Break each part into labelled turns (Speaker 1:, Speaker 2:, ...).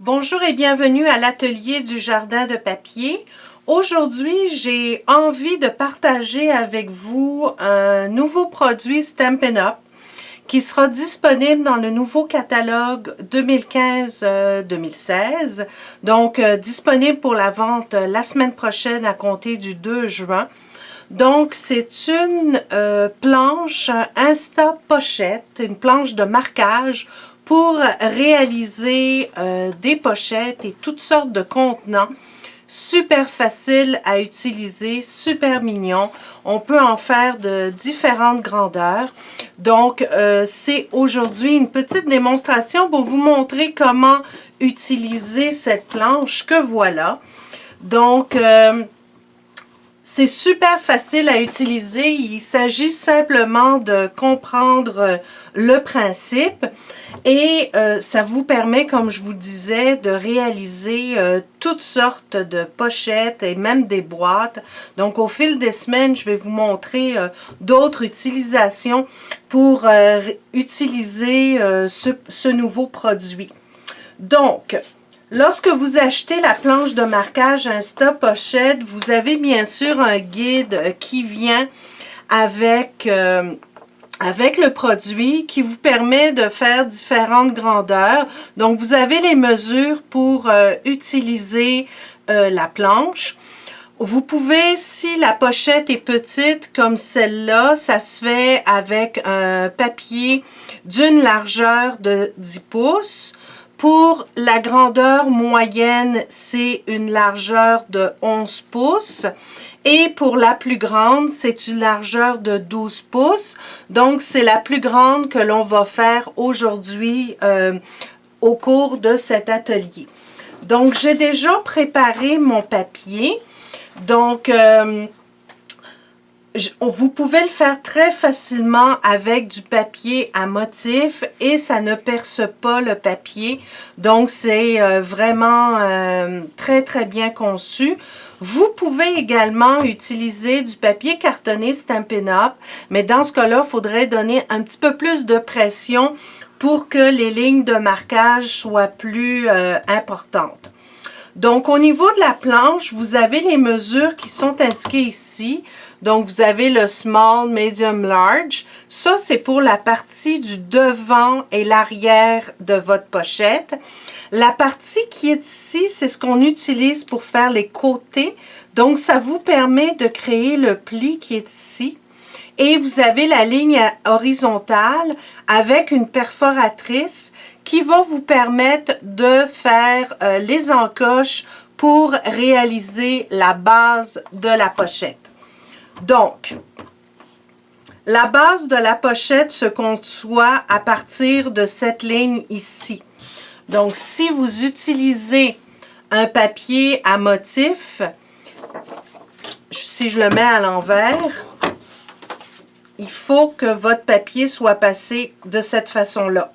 Speaker 1: Bonjour et bienvenue à l'atelier du jardin de papier. Aujourd'hui, j'ai envie de partager avec vous un nouveau produit Stampin' Up! Qui sera disponible dans le nouveau catalogue 2015-2016. Donc, disponible pour la vente la semaine prochaine à compter du 2 juin. Donc, c'est une planche Insta Pochette, une planche de marquage pour réaliser des pochettes et toutes sortes de contenants. Super facile à utiliser, super mignon. On peut en faire de différentes grandeurs. Donc, c'est aujourd'hui une petite démonstration pour vous montrer comment utiliser cette planche que voilà. Donc, c'est super facile à utiliser. Il s'agit simplement de comprendre le principe et ça vous permet, comme je vous disais, de réaliser toutes sortes de pochettes et même des boîtes. Donc, au fil des semaines, je vais vous montrer d'autres utilisations pour utiliser ce nouveau produit. Donc, lorsque vous achetez la planche de marquage Insta Pochette, vous avez bien sûr un guide qui vient avec le produit qui vous permet de faire différentes grandeurs. Donc, vous avez les mesures pour utiliser la planche. Vous pouvez, si la pochette est petite comme celle-là, ça se fait avec un papier d'une largeur de 10 pouces. Pour la grandeur moyenne, c'est une largeur de 11 pouces. Et pour la plus grande, c'est une largeur de 12 pouces. Donc, c'est la plus grande que l'on va faire aujourd'hui au cours de cet atelier. Donc, j'ai déjà préparé mon papier. Donc, vous pouvez le faire très facilement avec du papier à motif et ça ne perce pas le papier. Donc, c'est vraiment très, très bien conçu. Vous pouvez également utiliser du papier cartonné Stampin' Up! Mais dans ce cas-là, il faudrait donner un petit peu plus de pression pour que les lignes de marquage soient plus importantes. Donc, au niveau de la planche, vous avez les mesures qui sont indiquées ici. Donc, vous avez le small, medium, large. Ça, c'est pour la partie du devant et l'arrière de votre pochette. La partie qui est ici, c'est ce qu'on utilise pour faire les côtés. Donc, ça vous permet de créer le pli qui est ici. Et vous avez la ligne horizontale avec une perforatrice qui va vous permettre de faire les encoches pour réaliser la base de la pochette. Donc, la base de la pochette se conçoit à partir de cette ligne ici. Donc, si vous utilisez un papier à motif, si je le mets à l'envers, il faut que votre papier soit passé de cette façon-là.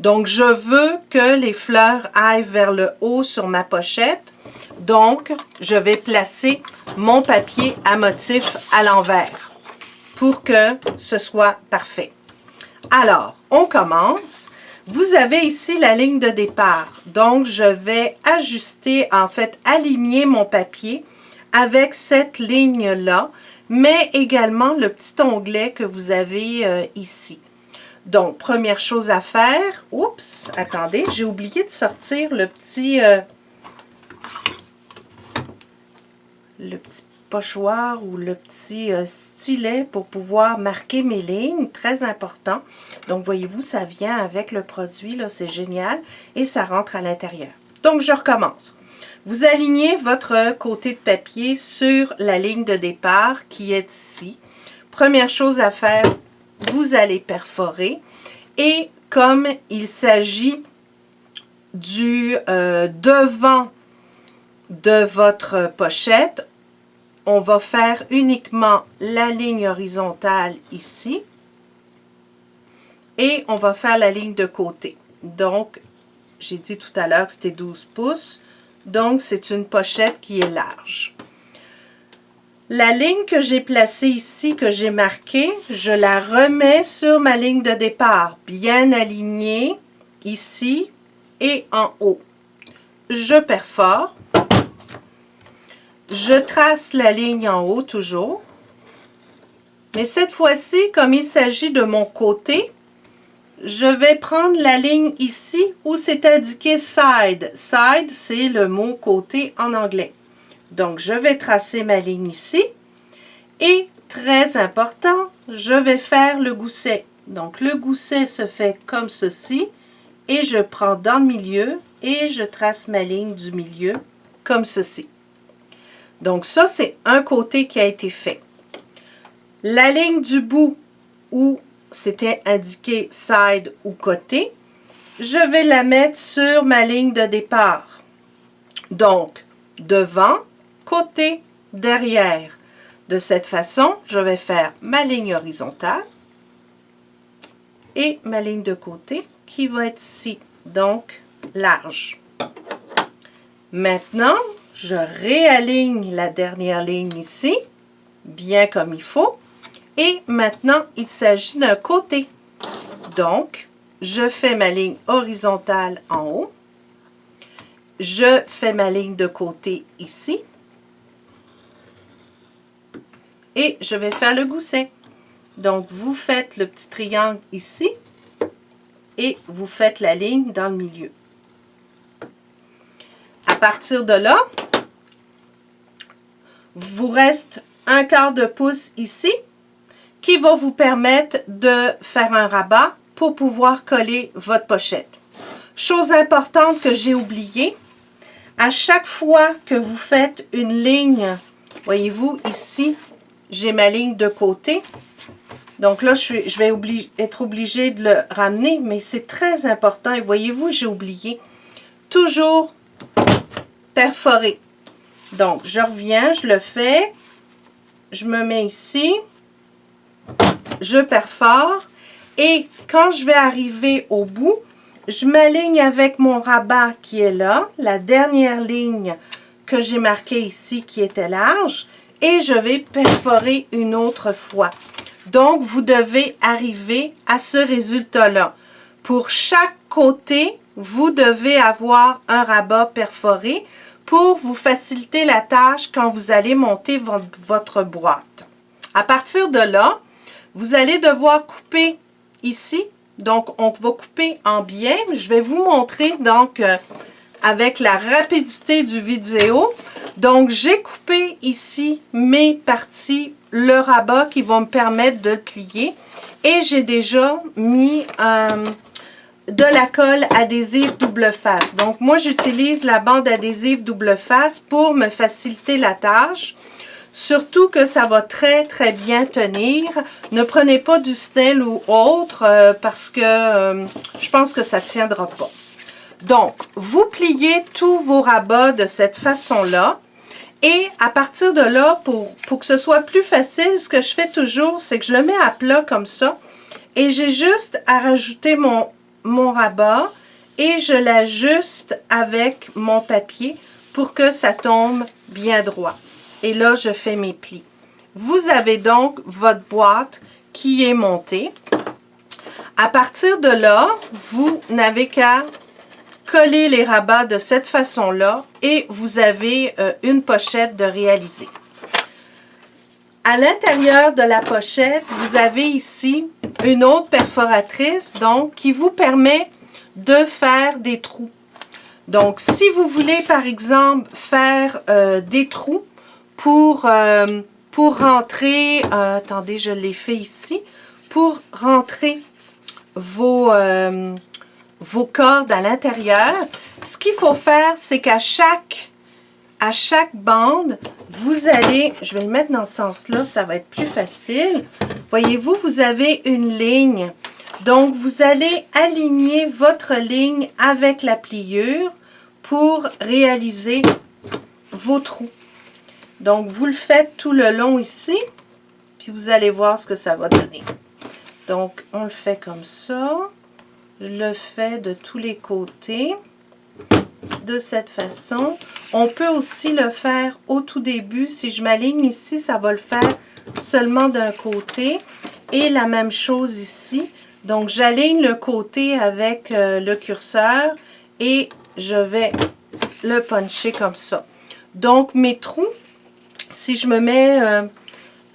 Speaker 1: Donc, je veux que les fleurs aillent vers le haut sur ma pochette. Donc, je vais placer mon papier à motif à l'envers pour que ce soit parfait. Alors, on commence. Vous avez ici la ligne de départ. Donc, je vais ajuster, en fait, aligner mon papier avec cette ligne-là, mais également le petit onglet que vous avez ici. Donc, première chose à faire, oups, attendez, j'ai oublié de sortir le petit pochoir ou le petit stylet pour pouvoir marquer mes lignes, très important. Donc, voyez-vous, ça vient avec le produit, là, c'est génial, et ça rentre à l'intérieur. Donc, je recommence. Vous alignez votre côté de papier sur la ligne de départ qui est ici. Première chose à faire, vous allez perforer. Et comme il s'agit du devant de votre pochette, on va faire uniquement la ligne horizontale ici. Et on va faire la ligne de côté. Donc, j'ai dit tout à l'heure que c'était 12 pouces. Donc, c'est une pochette qui est large. La ligne que j'ai placée ici, que j'ai marquée, je la remets sur ma ligne de départ, bien alignée, ici et en haut. je perfore. Je trace la ligne en haut toujours. Mais cette fois-ci, comme il s'agit de mon côté, je vais prendre la ligne ici où c'est indiqué side. Side, c'est le mot côté en anglais. Donc, je vais tracer ma ligne ici. Et, très important, je vais faire le gousset. Donc, le gousset se fait comme ceci. Et je prends dans le milieu et je trace ma ligne du milieu comme ceci. Donc, ça, c'est un côté qui a été fait. La ligne du bout où c'était indiqué side ou côté, je vais la mettre sur ma ligne de départ. Donc, devant, côté, derrière. De cette façon, je vais faire ma ligne horizontale et ma ligne de côté qui va être ici, donc large. Maintenant, je réaligne la dernière ligne ici, bien comme il faut. Et maintenant, il s'agit d'un côté. Donc, je fais ma ligne horizontale en haut. Je fais ma ligne de côté ici. Et je vais faire le gousset. Donc, vous faites le petit triangle ici. Et vous faites la ligne dans le milieu. À partir de là, vous reste un quart de pouce ici qui va vous permettre de faire un rabat pour pouvoir coller votre pochette. Chose importante que j'ai oubliée, à chaque fois que vous faites une ligne, voyez-vous ici, j'ai ma ligne de côté. Donc là, je vais être obligée de le ramener, mais c'est très important. Et voyez-vous, j'ai oublié. Toujours perforer. Donc, je reviens, je le fais. Je me mets ici. Je perfore. Et quand je vais arriver au bout, je m'aligne avec mon rabat qui est là. La dernière ligne que j'ai marquée ici qui était large. Et je vais perforer une autre fois. Donc, vous devez arriver à ce résultat-là. Pour chaque côté, vous devez avoir un rabat perforé pour vous faciliter la tâche quand vous allez monter votre boîte. À partir de là, vous allez devoir couper ici. Donc, on va couper en biais. Je vais vous montrer donc avec la rapidité du vidéo. Donc, j'ai coupé ici mes parties, le rabat qui va me permettre de le plier. Et j'ai déjà mis de la colle adhésive double face. Donc, moi, j'utilise la bande adhésive double face pour me faciliter la tâche. Surtout que ça va très, très bien tenir. Ne prenez pas du Snell ou autre parce que je pense que ça ne tiendra pas. Donc, vous pliez tous vos rabats de cette façon-là. Et à partir de là, pour que ce soit plus facile, ce que je fais toujours, c'est que je le mets à plat comme ça. Et j'ai juste à rajouter mon rabat et je l'ajuste avec mon papier pour que ça tombe bien droit. Et là, je fais mes plis. Vous avez donc votre boîte qui est montée. À partir de là, vous n'avez qu'à coller les rabats de cette façon-là et vous avez une pochette de réaliser. À l'intérieur de la pochette, vous avez ici une autre perforatrice donc qui vous permet de faire des trous. Donc, si vous voulez, par exemple, faire des trous pour rentrer, attendez, je l'ai fait ici, pour rentrer vos cordes à l'intérieur, ce qu'il faut faire, c'est qu'à chaque bande, vous allez, je vais le mettre dans ce sens-là, ça va être plus facile. Voyez-vous, vous avez une ligne. Donc, vous allez aligner votre ligne avec la pliure pour réaliser vos trous. Donc, vous le faites tout le long ici, puis vous allez voir ce que ça va donner. Donc, on le fait comme ça. Je le fais de tous les côtés, de cette façon. On peut aussi le faire au tout début. Si je m'aligne ici, ça va le faire seulement d'un côté. Et la même chose ici. Donc, j'aligne le côté avec le curseur et je vais le puncher comme ça. Donc, mes trous, si je me mets,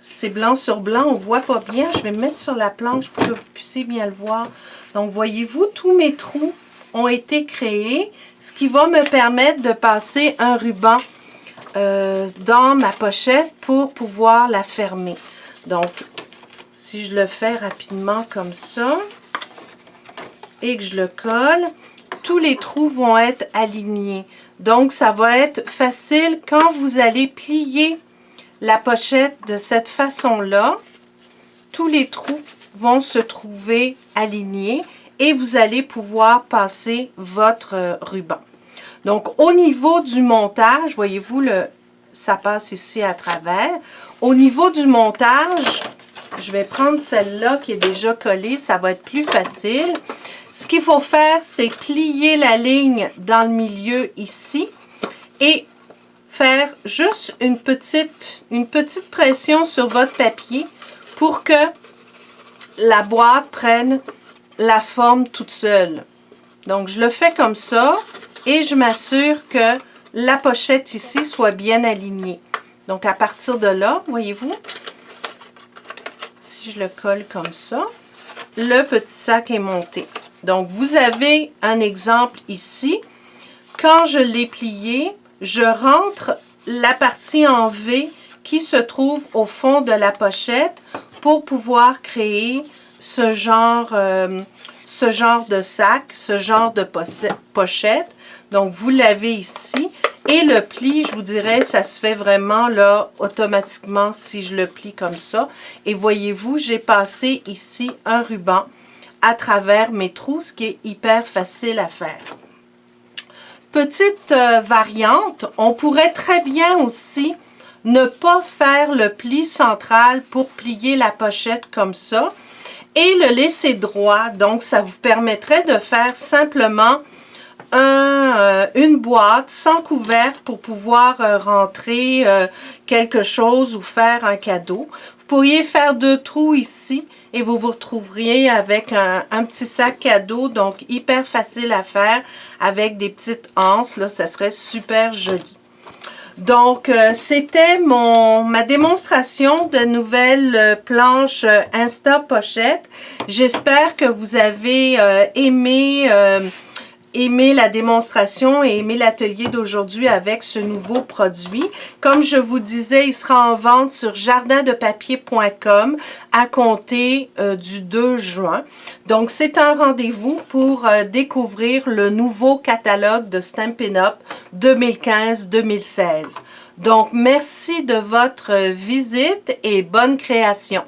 Speaker 1: c'est blanc sur blanc, on ne voit pas bien. Je vais me mettre sur la planche pour que vous puissiez bien le voir. Donc, voyez-vous, tous mes trous ont été créés, ce qui va me permettre de passer un ruban dans ma pochette pour pouvoir la fermer. Donc, si je le fais rapidement comme ça et que je le colle, tous les trous vont être alignés. Donc, ça va être facile quand vous allez plier la pochette de cette façon-là. Tous les trous vont se trouver alignés et vous allez pouvoir passer votre ruban. Donc, au niveau du montage, voyez-vous, ça passe ici à travers. Au niveau du montage, je vais prendre celle-là qui est déjà collée, ça va être plus facile. Ce qu'il faut faire, c'est plier la ligne dans le milieu ici et faire juste une petite pression sur votre papier pour que la boîte prenne la forme toute seule. Donc, je le fais comme ça et je m'assure que la pochette ici soit bien alignée. Donc, à partir de là, voyez-vous, si je le colle comme ça, le petit sac est monté. Donc, vous avez un exemple ici. Quand je l'ai plié, je rentre la partie en V qui se trouve au fond de la pochette pour pouvoir créer ce genre de sac, ce genre de pochette. Donc, vous l'avez ici. Et le pli, je vous dirais, ça se fait vraiment là automatiquement si je le plie comme ça. Et voyez-vous, j'ai passé ici un ruban à travers mes trous, ce qui est hyper facile à faire. Petite variante, on pourrait très bien aussi ne pas faire le pli central pour plier la pochette comme ça et le laisser droit. Donc, ça vous permettrait de faire simplement une boîte sans couvercle pour pouvoir rentrer quelque chose ou faire un cadeau. Vous pourriez faire 2 trous ici et vous vous retrouveriez avec un petit sac cadeau, donc hyper facile à faire avec des petites anses. Là, ça serait super joli. Donc, c'était ma démonstration de nouvelles planches Insta Pochette. J'espère que vous avez aimé la démonstration et aimé l'atelier d'aujourd'hui avec ce nouveau produit. Comme je vous disais, il sera en vente sur jardindepapier.com à compter du 2 juin. Donc, c'est un rendez-vous pour découvrir le nouveau catalogue de Stampin' Up! 2015-2016. Donc, merci de votre visite et bonne création.